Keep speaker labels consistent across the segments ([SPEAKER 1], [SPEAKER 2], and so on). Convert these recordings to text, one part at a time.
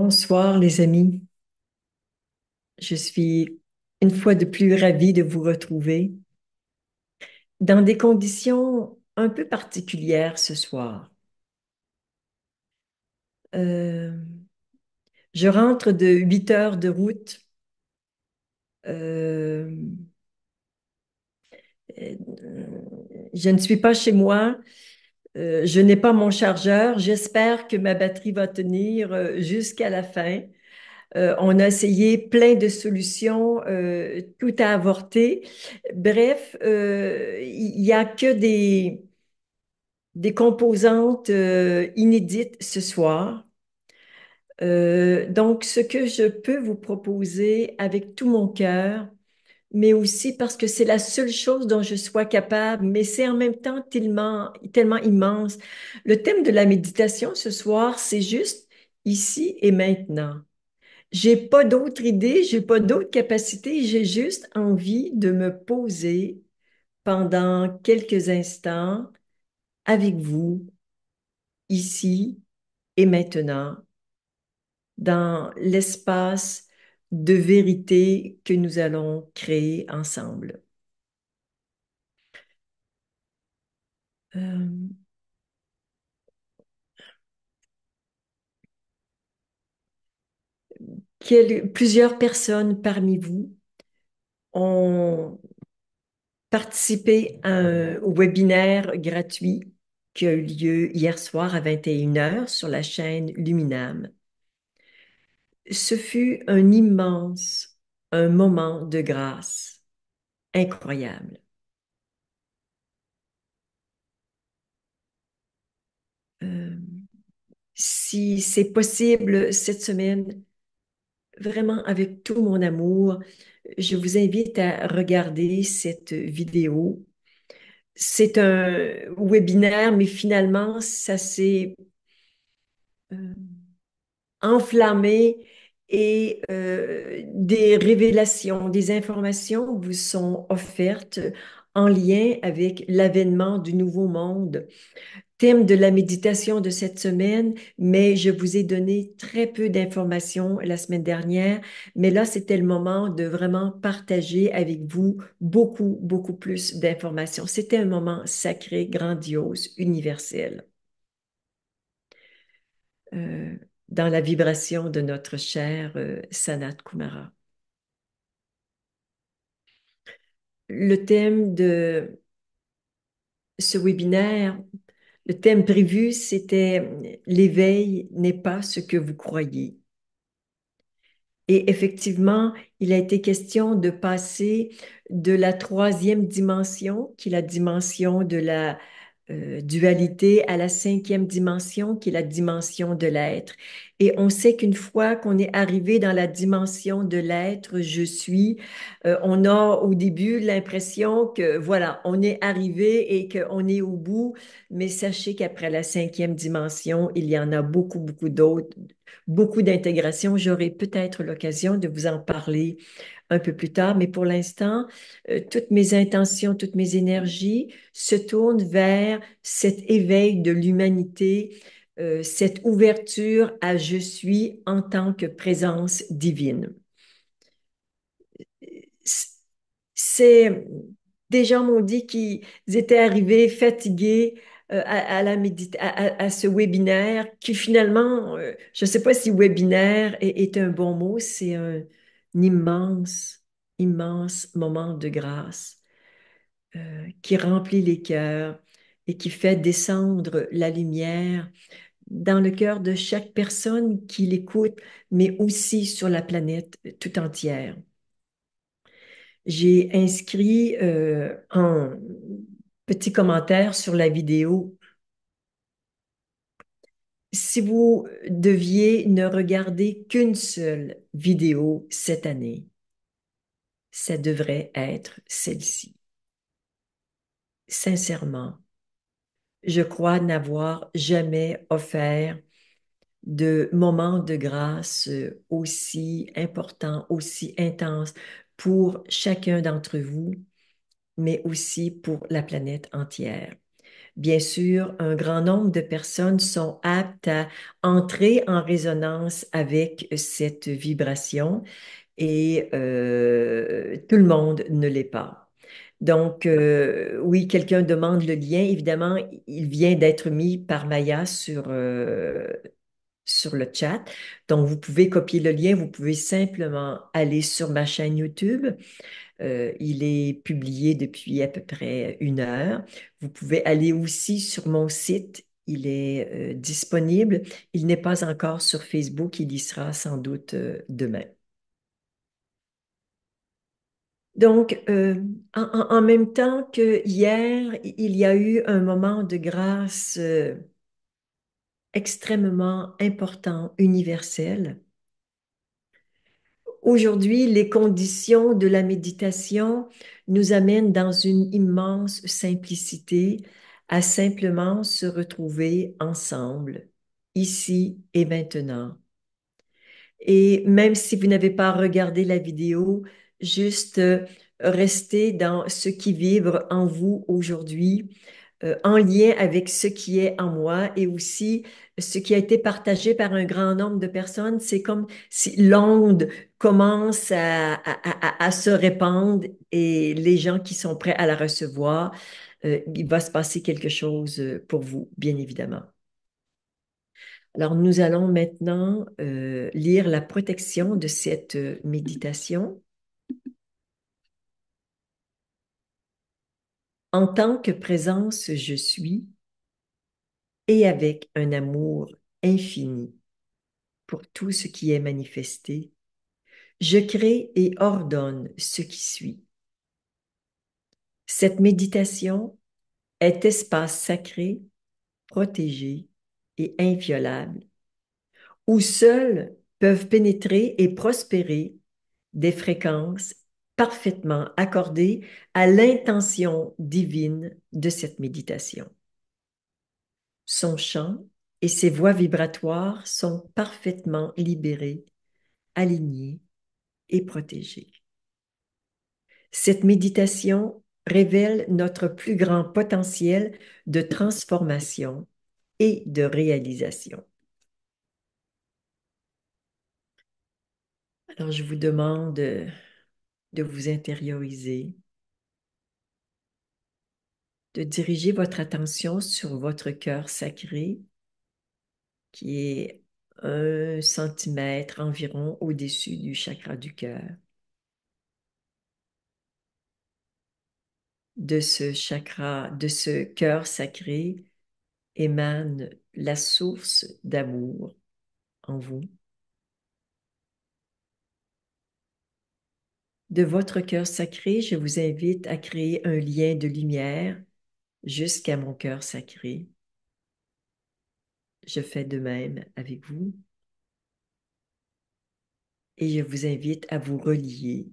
[SPEAKER 1] Bonsoir les amis, je suis une fois de plus ravie de vous retrouver dans des conditions un peu particulières ce soir. Euh, je rentre de 8 heures de route. Euh, euh, je ne suis pas chez moi. Je n'ai pas mon chargeur. J'espère que ma batterie va tenir jusqu'à la fin. On a essayé plein de solutions, tout a avorté. Bref, il n'y a que des composantes inédites ce soir. Donc, ce que je peux vous proposer avec tout mon cœur, mais aussi parce que c'est la seule chose dont je sois capable, mais c'est en même temps tellement, tellement immense. Le thème de la méditation ce soir, c'est juste ici et maintenant. J'ai pas d'autres idées, j'ai pas d'autres capacités, j'ai juste envie de me poser pendant quelques instants avec vous, ici et maintenant, dans l'espace de vérité que nous allons créer ensemble. Euh, Plusieurs personnes parmi vous ont participé à un webinaire gratuit qui a eu lieu hier soir à 21 heures sur la chaîne Luminam. Ce fut un moment de grâce incroyable. Euh, Si c'est possible cette semaine, vraiment avec tout mon amour, je vous invite à regarder cette vidéo. C'est un webinaire, mais finalement, ça s'est euh, enflammé et des révélations, des informations vous sont offertes en lien avec l'avènement du nouveau monde. Thème de la méditation de cette semaine, mais je vous ai donné très peu d'informations la semaine dernière, mais là, c'était le moment de vraiment partager avec vous beaucoup, beaucoup plus d'informations. C'était un moment sacré, grandiose, universel, euh, dans la vibration de notre cher Sanat Kumara. Le thème de ce webinaire, le thème prévu, c'était l'éveil n'est pas ce que vous croyez. Et effectivement, il a été question de passer de la troisième dimension, qui est la dimension de la dualité, à la cinquième dimension, qui est la dimension de l'être. Et on sait qu'une fois qu'on est arrivé dans la dimension de l'être, je suis, on a au début l'impression que voilà, on est arrivé et qu'on est au bout, mais sachez qu'après la cinquième dimension, il y en a beaucoup, beaucoup d'autres, beaucoup d'intégration. J'aurai peut-être l'occasion de vous en parler un peu plus tard, mais pour l'instant, toutes mes intentions, toutes mes énergies se tournent vers cet éveil de l'humanité, cette ouverture à je suis en tant que présence divine. C'est des gens m'ont dit qu'ils étaient arrivés fatigués à la à ce webinaire, qui finalement, je ne sais pas si webinaire est un bon mot, c'est un immense, immense moment de grâce qui remplit les cœurs et qui fait descendre la lumière dans le cœur de chaque personne qui l'écoute, mais aussi sur la planète tout entière. J'ai inscrit un petit commentaire sur la vidéo. Si vous deviez ne regarder qu'une seule vidéo cette année, ça devrait être celle-ci. Sincèrement, je crois n'avoir jamais offert de moments de grâce aussi importants, aussi intenses pour chacun d'entre vous, mais aussi pour la planète entière. bien sûr, un grand nombre de personnes sont aptes à entrer en résonance avec cette vibration et tout le monde ne l'est pas. Donc, oui, quelqu'un demande le lien. Évidemment, il vient d'être mis par Maya sur le chat. Donc, vous pouvez copier le lien. Vous pouvez simplement aller sur ma chaîne YouTube. Il est publié depuis à peu près 1 heure. Vous pouvez aller aussi sur mon site. Il est disponible. Il n'est pas encore sur Facebook. Il y sera sans doute demain. Donc, en même temps que hier, il y a eu un moment de grâce extrêmement important, universel. Aujourd'hui, les conditions de la méditation nous amènent dans une immense simplicité à simplement se retrouver ensemble, ici et maintenant. Et même si vous n'avez pas regardé la vidéo, juste restez dans ce qui vibre en vous aujourd'hui, en lien avec ce qui est en moi et aussi ce qui a été partagé par un grand nombre de personnes. C'est comme si l'onde commence à se répandre et les gens qui sont prêts à la recevoir, il va se passer quelque chose pour vous, bien évidemment. Alors, nous allons maintenant lire la protection de cette méditation. En tant que présence, je suis et avec un amour infini pour tout ce qui est manifesté, je crée et ordonne ce qui suit. Cette méditation est espace sacré, protégé et inviolable, où seuls peuvent pénétrer et prospérer des fréquences parfaitement accordées à l'intention divine de cette méditation. Son chant et ses voies vibratoires sont parfaitement libérées, alignées et protégées. Cette méditation révèle notre plus grand potentiel de transformation et de réalisation. Alors, je vous demande de vous intérioriser, de diriger votre attention sur votre cœur sacré qui est 1 centimètre environ au-dessus du chakra du cœur. De ce chakra, de ce cœur sacré émane la source d'amour en vous. De votre cœur sacré, je vous invite à créer un lien de lumière jusqu'à mon cœur sacré. Je fais de même avec vous et je vous invite à vous relier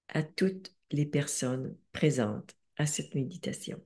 [SPEAKER 1] à toutes les personnes présentes à cette méditation.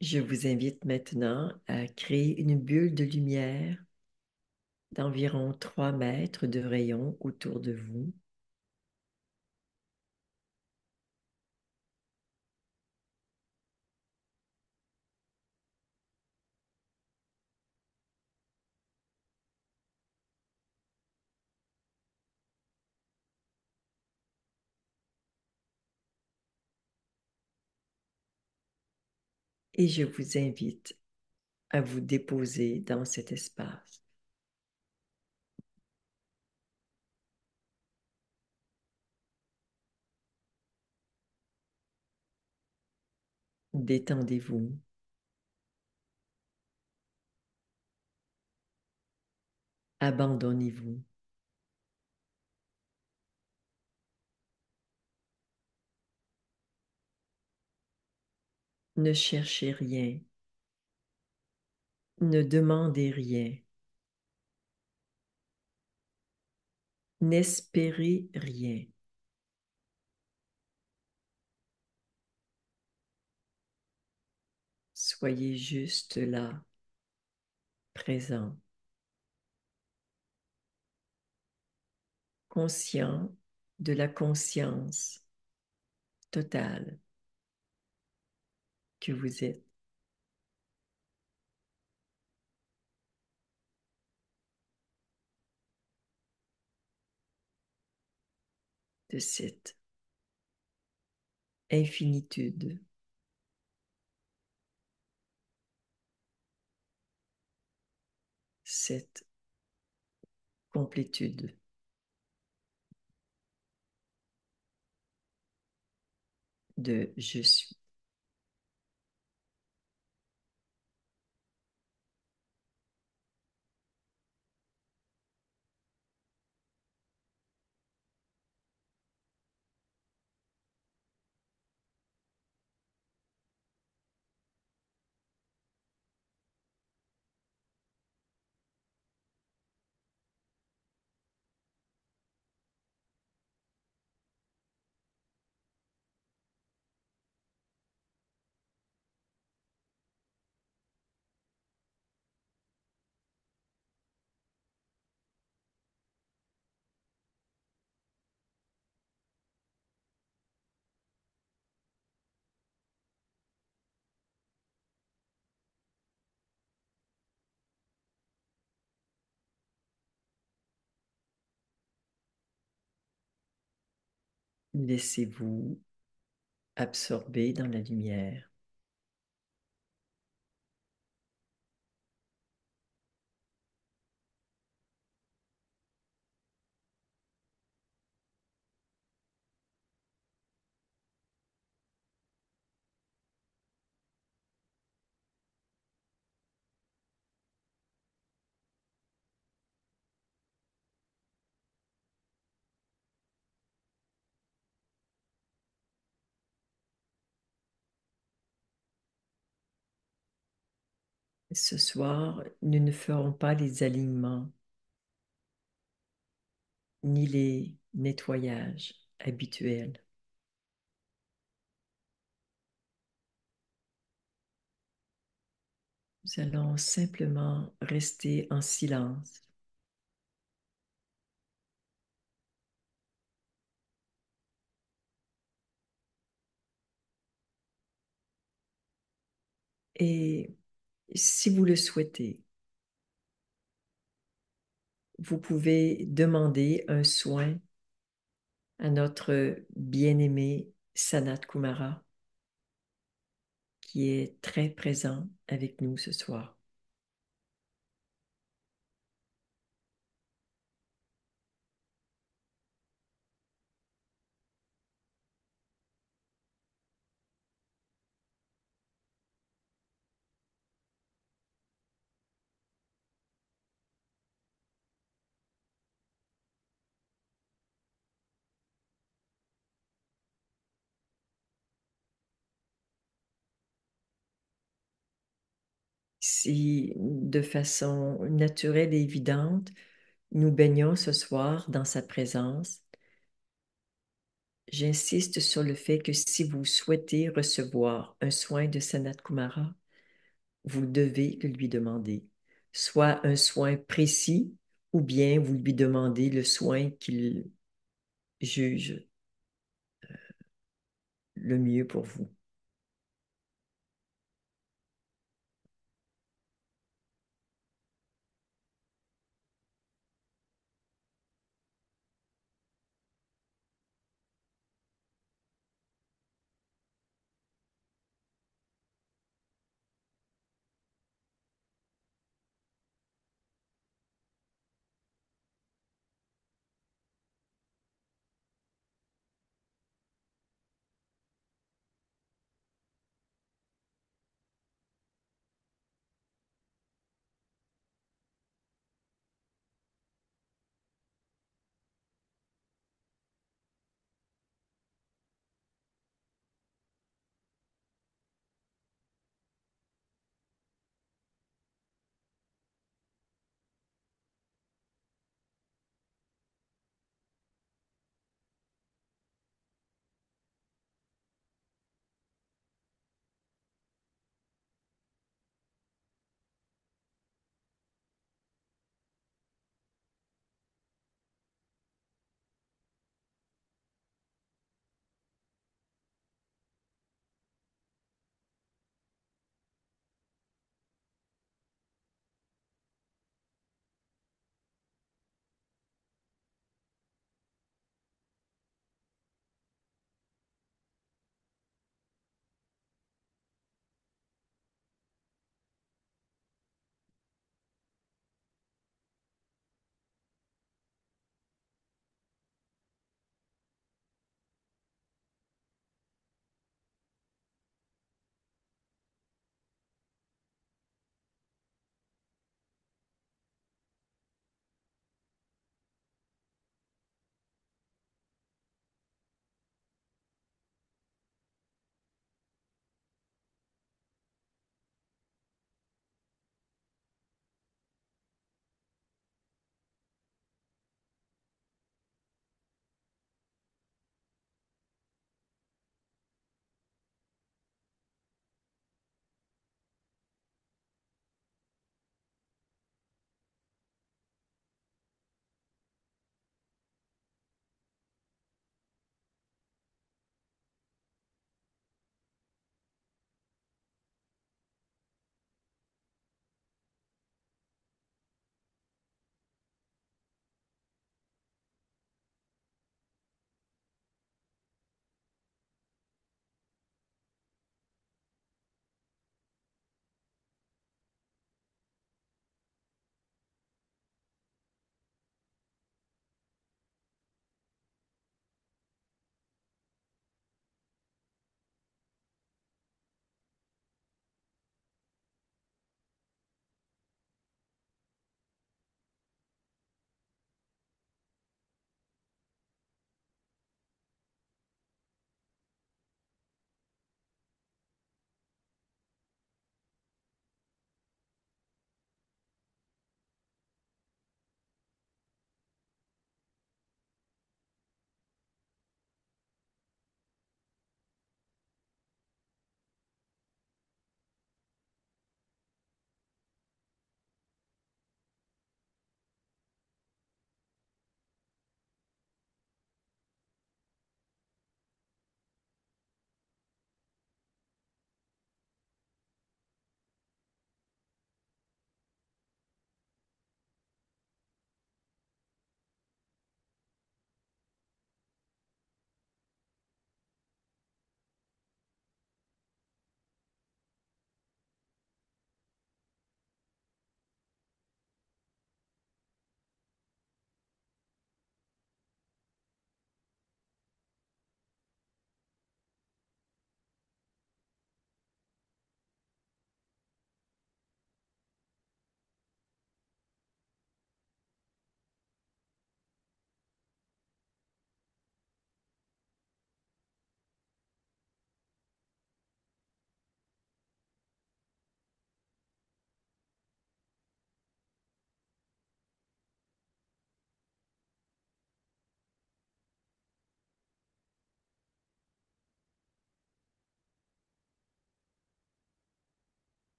[SPEAKER 1] Je vous invite maintenant à créer une bulle de lumière d'environ 3 mètres de rayon autour de vous. Et je vous invite à vous déposer dans cet espace. Détendez-vous. Abandonnez-vous. Ne cherchez rien. Ne demandez rien. N'espérez rien. Soyez juste là, présent, conscient de la conscience totale que vous êtes, de cette infinitude, cette complétude. De je suis. Laissez-vous absorber dans la lumière. Ce soir, nous ne ferons pas les alignements ni les nettoyages habituels. Nous allons simplement rester en silence et si vous le souhaitez, vous pouvez demander un soin à notre bien-aimé Sanat Kumara qui est très présent avec nous ce soir. Si de façon naturelle et évidente, nous baignons ce soir dans sa présence, j'insiste sur le fait que si vous souhaitez recevoir un soin de Sanat Kumara, vous devez le lui demander, soit un soin précis ou bien vous lui demandez le soin qu'il juge le mieux pour vous.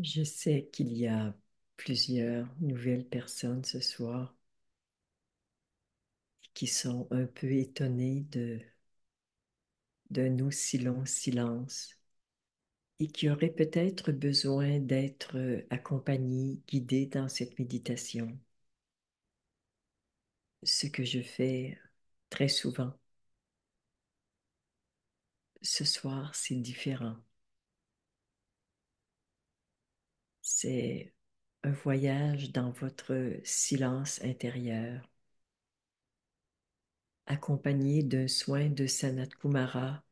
[SPEAKER 1] Je sais qu'il y a plusieurs nouvelles personnes ce soir qui sont un peu étonnées d'un aussi long silence et qui auraient peut-être besoin d'être accompagnées, guidées dans cette méditation, ce que je fais très souvent. Ce soir, c'est différent. C'est un voyage dans votre silence intérieur, accompagné d'un soin de Sanat Kumara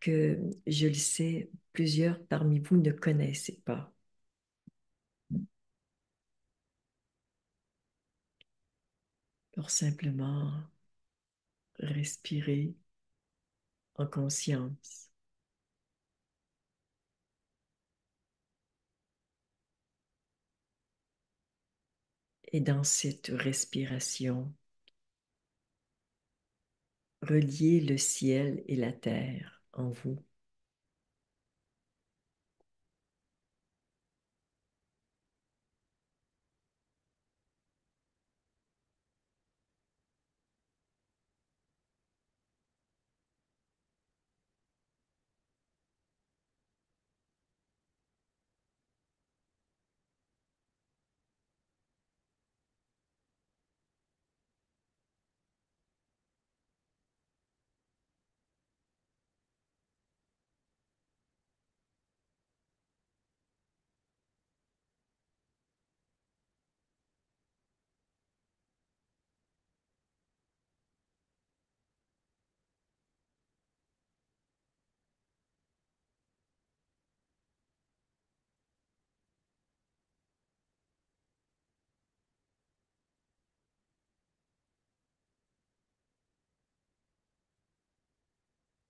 [SPEAKER 1] que, je le sais, plusieurs parmi vous ne connaissaient pas. Pour simplement respirer en conscience. Et dans cette respiration, relier le ciel et la terre en vous.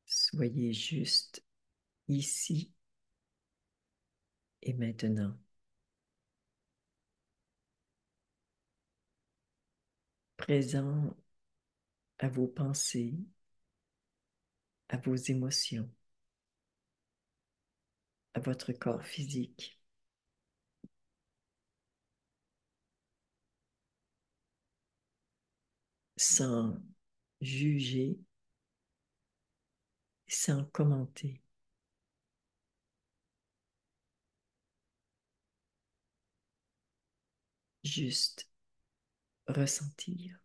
[SPEAKER 1] Soyez juste ici et maintenant, présent à vos pensées, à vos émotions, à votre corps physique, sans juger, sans commenter, juste ressentir.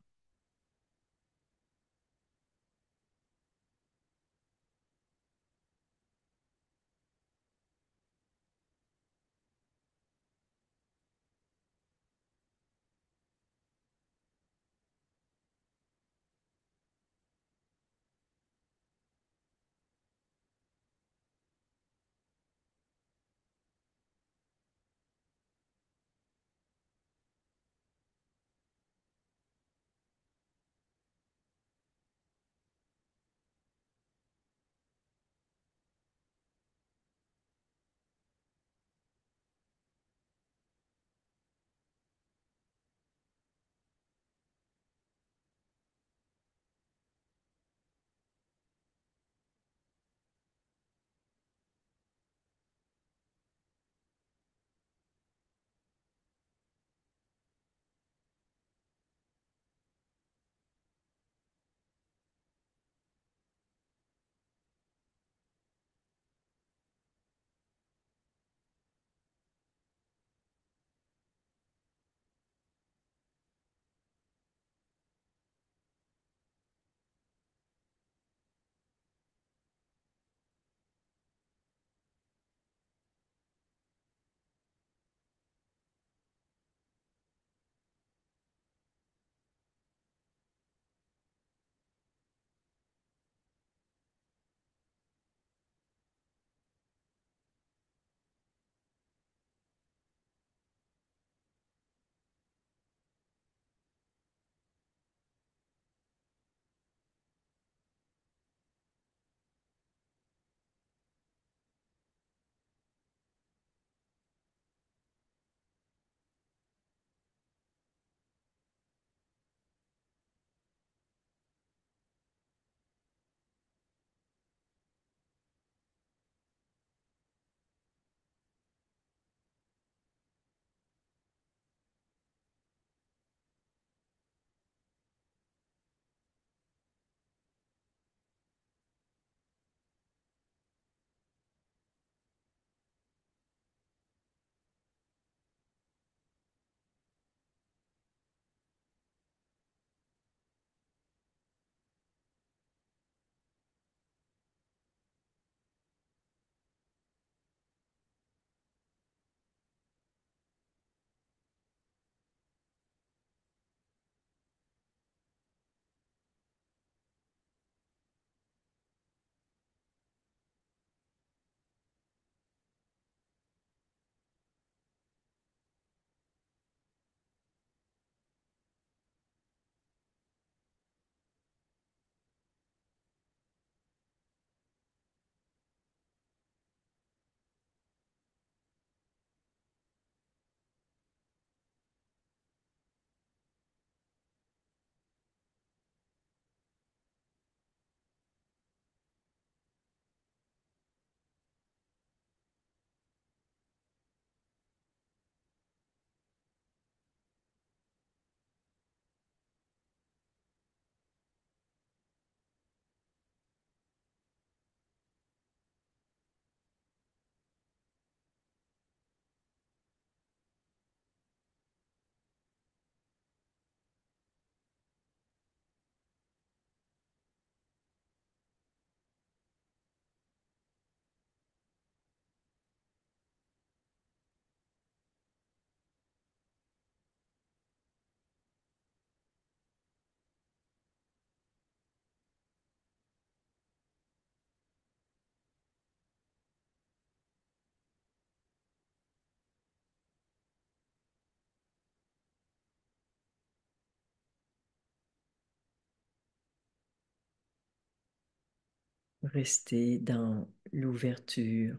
[SPEAKER 1] Restez dans l'ouverture,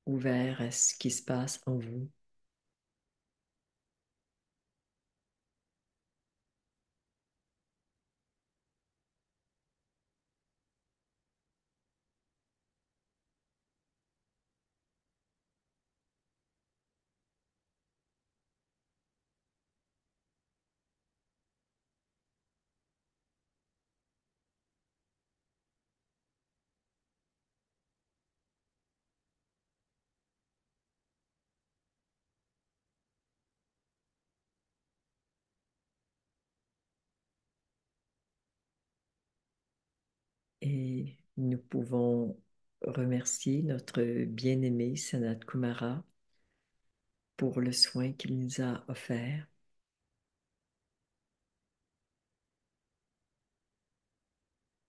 [SPEAKER 1] ouvert à ce qui se passe en vous. Et nous pouvons remercier notre bien-aimé Sanat Kumara pour le soin qu'il nous a offert.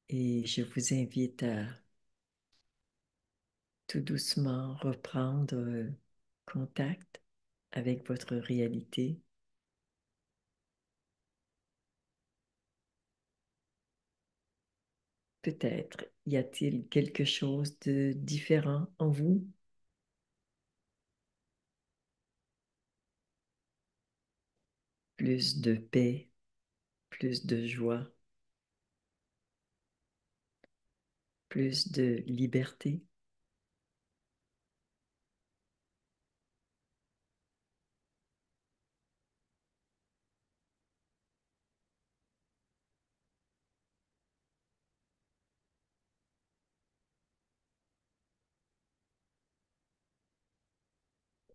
[SPEAKER 1] Et je vous invite à tout doucement reprendre contact avec votre réalité. Peut-être y a-t-il quelque chose de différent en vous, plus de paix, plus de joie, plus de liberté.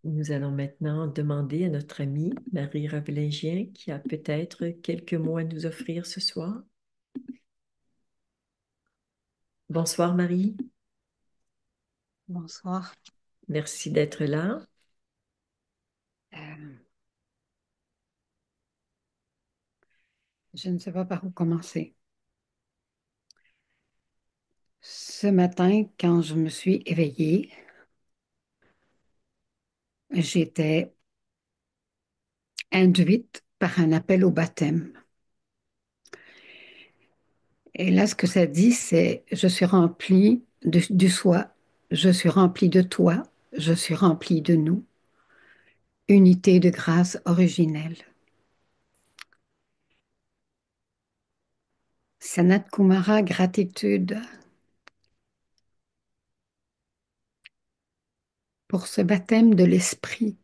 [SPEAKER 1] Nous allons maintenant demander à notre amie Marie Ravelingien qui a peut-être quelques mots à nous offrir ce soir. Bonsoir Marie,
[SPEAKER 2] Bonsoir.
[SPEAKER 1] merci d'être là.
[SPEAKER 2] Euh, je ne sais pas par où commencer. Ce matin, quand je me suis éveillée, j'étais induite par un appel au baptême. Et là, ce que ça dit, c'est je suis remplie du soi, je suis remplie de toi, je suis remplie de nous. Unité de grâce originelle. Sanat Kumara, gratitude pour ce baptême de l'esprit,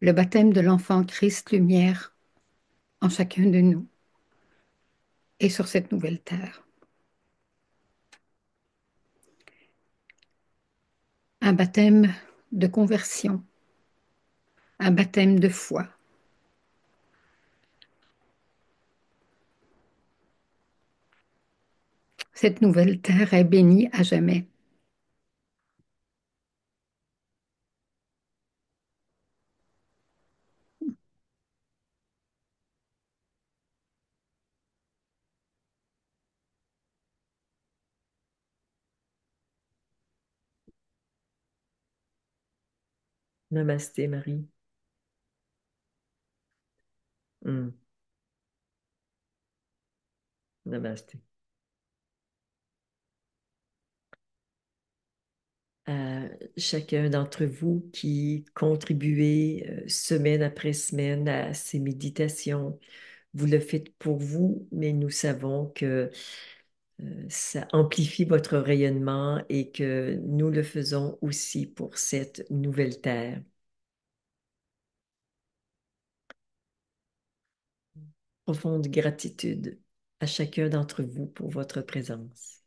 [SPEAKER 2] le baptême de l'enfant Christ lumière en chacun de nous et sur cette nouvelle terre. Un baptême de conversion, un baptême de foi. Cette nouvelle terre est bénie à jamais.
[SPEAKER 1] Namasté Marie. Hmm, Namasté. À chacun d'entre vous qui contribuez semaine après semaine à ces méditations. Vous le faites pour vous, mais nous savons que ça amplifie votre rayonnement et que nous le faisons aussi pour cette nouvelle terre. Profonde gratitude à chacun d'entre vous pour votre présence.